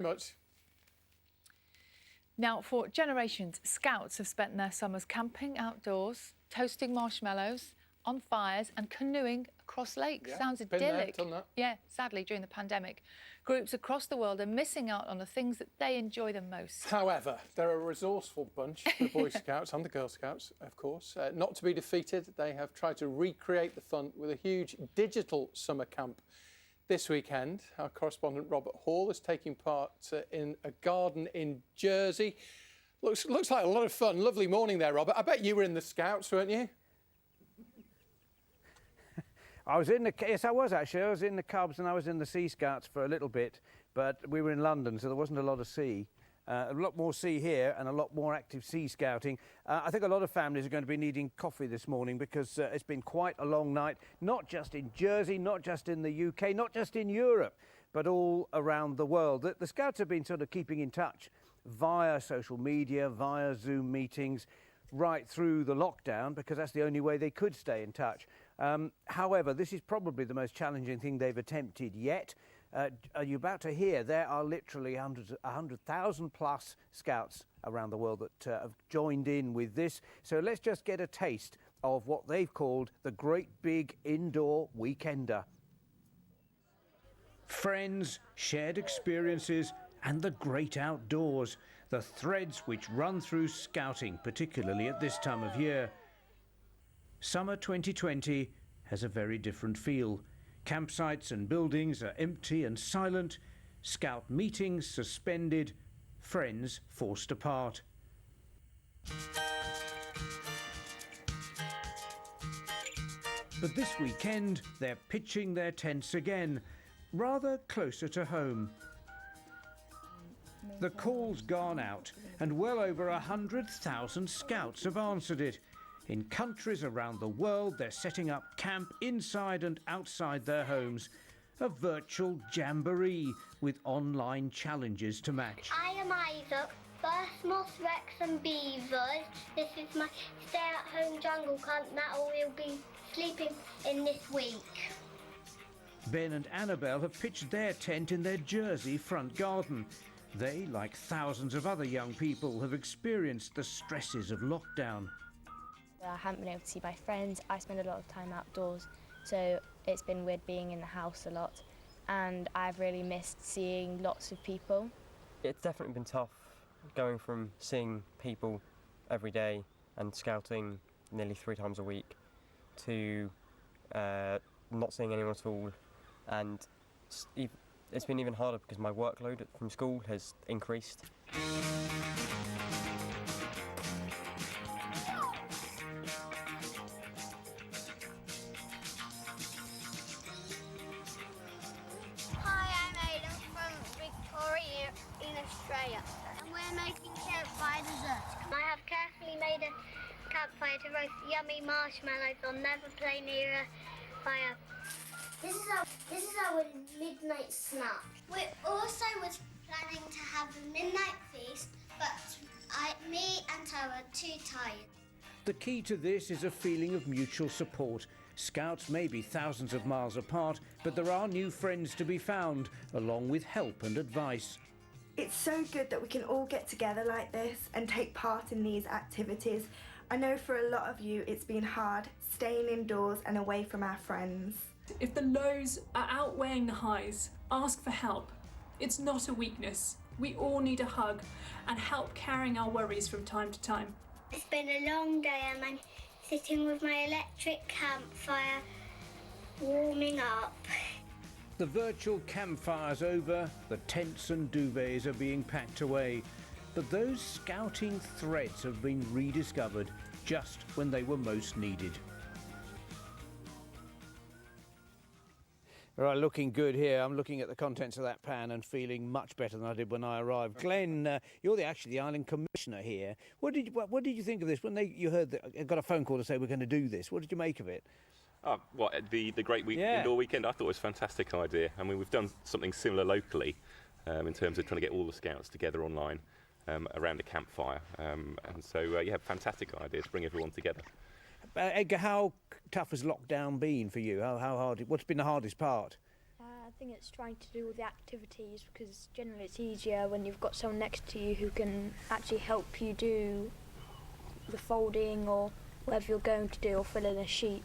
Much. Now, for generations, Scouts have spent their summers camping outdoors, toasting marshmallows on fires and canoeing across lakes. Yeah, sounds been there, idyllic. done that. Yeah, sadly, during the pandemic, groups across the world are missing out on the things that they enjoy the most. However, they're a resourceful bunch, the Boy Scouts and the Girl Scouts, of course. Not to be defeated, they have tried to recreate the fun with a huge digital summer camp. This weekend, our correspondent Robert Hall is taking part in a garden in Jersey. Looks like a lot of fun. Lovely morning there, Robert. I bet you were in the Scouts, weren't you? Yes, I was actually. I was in the Cubs and I was in the Sea Scouts for a little bit, but we were in London, so there wasn't a lot of sea. A lot more sea here and a lot more active sea scouting. I think a lot of families are going to be needing coffee this morning because it's been quite a long night, not just in Jersey, not just in the UK, not just in Europe, but all around the world. The Scouts have been sort of keeping in touch via social media, via Zoom meetings, right through the lockdown, because that's the only way they could stay in touch. However, this is probably the most challenging thing they've attempted yet. Are you about to hear? There are literally 100,000 plus Scouts around the world that have joined in with this. So let's just get a taste of what they've called the Great Big Indoor Weekender. Friends, shared experiences and the great outdoors. The threads which run through scouting, particularly at this time of year. Summer 2020 has a very different feel. Campsites and buildings are empty and silent, Scout meetings suspended, friends forced apart. But this weekend, they're pitching their tents again, rather closer to home. The call's gone out, and well over 100,000 Scouts have answered it. In countries around the world, they're setting up camp inside and outside their homes. A virtual jamboree with online challenges to match. I am Isaac, Moss, Rex and Beavers. This is my stay-at-home jungle camp that I will be sleeping in this week. Ben and Annabelle have pitched their tent in their Jersey front garden. They, like thousands of other young people, have experienced the stresses of lockdown. I haven't been able to see my friends. I spend a lot of time outdoors, so it's been weird being in the house a lot, and I've really missed seeing lots of people. It's definitely been tough going from seeing people every day and scouting nearly 3 times a week to not seeing anyone at all, and it's been even harder because my workload from school has increased. And we're making campfire dessert. I have carefully made a campfire to roast yummy marshmallows. I'll never play near a fire. This is our midnight snack. We also was planning to have a midnight feast, but me and Tara are too tired. The key to this is a feeling of mutual support. Scouts may be thousands of miles apart, but there are new friends to be found, along with help and advice. It's so good that we can all get together like this and take part in these activities. I know for a lot of you it's been hard staying indoors and away from our friends. If the lows are outweighing the highs, ask for help. It's not a weakness. We all need a hug and help carrying our worries from time to time. It's been a long day and I'm sitting with my electric campfire, warming up. The virtual campfire's over, the tents and duvets are being packed away, but those scouting threads have been rediscovered just when they were most needed. All right, looking good here. I'm looking at the contents of that pan and feeling much better than I did when I arrived. Glenn, you're actually the Island Commissioner here. What did you think of this when you heard that? Got a phone call to say we're going to do this. What did you make of it? The Great Indoor Weekend, I thought it was a fantastic idea. I mean, we've done something similar locally in terms of trying to get all the Scouts together online around a campfire. And so, fantastic idea to bring everyone together. Edgar, how tough has lockdown been for you? How hard? What's been the hardest part? think it's trying to do all the activities, because generally it's easier when you've got someone next to you who can actually help you do the folding or whatever you're going to do, or fill in a sheet.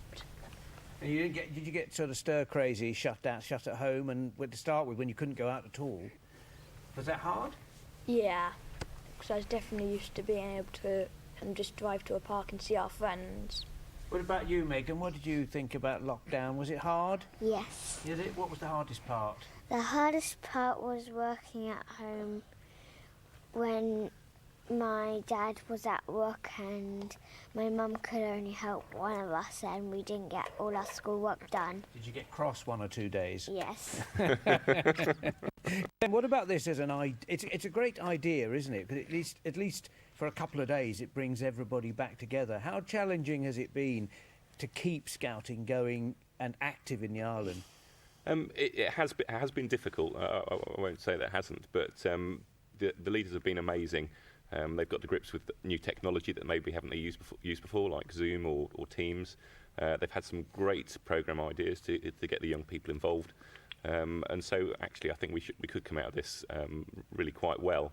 And did you get sort of stir crazy, shut at home, and to start with when you couldn't go out at all? Was that hard? Yeah, because I was definitely used to being able to just drive to a park and see our friends. What about you, Megan? What did you think about lockdown? Was it hard? Yes. Is it? What was the hardest part? The hardest part was working at home when my dad was at work and my mum could only help one of us and we didn't get all our schoolwork done. Did you get cross 1 or 2 days? Yes. And what about this as an idea? It's a great idea, isn't it? Because at least for a couple of days it brings everybody back together. How challenging has it been to keep scouting going and active in the island? It has been difficult. I won't say that it hasn't, but the leaders have been amazing. They've got to grips with new technology that maybe haven't they used before, like Zoom or Teams. They've had some great programme ideas to get the young people involved. And so actually I think we could come out of this really quite well.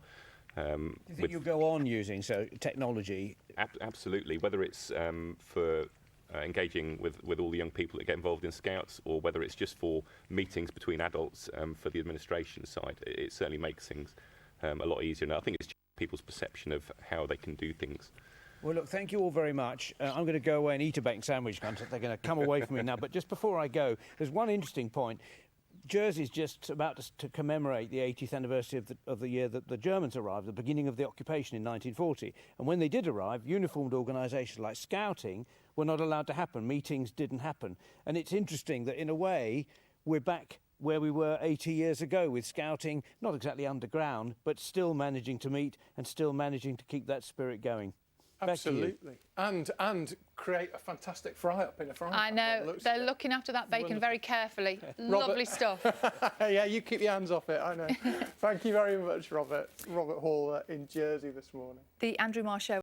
Do you think you'll go on using technology? Absolutely, whether it's for engaging with all the young people that get involved in Scouts, or whether it's just for meetings between adults for the administration side, it certainly makes things a lot easier. And I think it's people's perception of how they can do things. Well, look, thank you all very much. I'm going to go away and eat a bacon sandwich. They're going to come away from me now. But just before I go, there's one interesting point. Jersey's just about to commemorate the 80th anniversary of the year that the Germans arrived, the beginning of the occupation in 1940. And when they did arrive, uniformed organisations like Scouting were not allowed to happen. Meetings didn't happen. And it's interesting that, in a way, we're back where we were 80 years ago with Scouting, not exactly underground, but still managing to meet and still managing to keep that spirit going. Absolutely. And create a fantastic fry-up in a frying pan. I know. They're looking after that bacon very carefully. Robert. Lovely stuff. Yeah, you keep your hands off it, I know. Thank you very much, Robert. Robert Hall in Jersey this morning. The Andrew Marr Show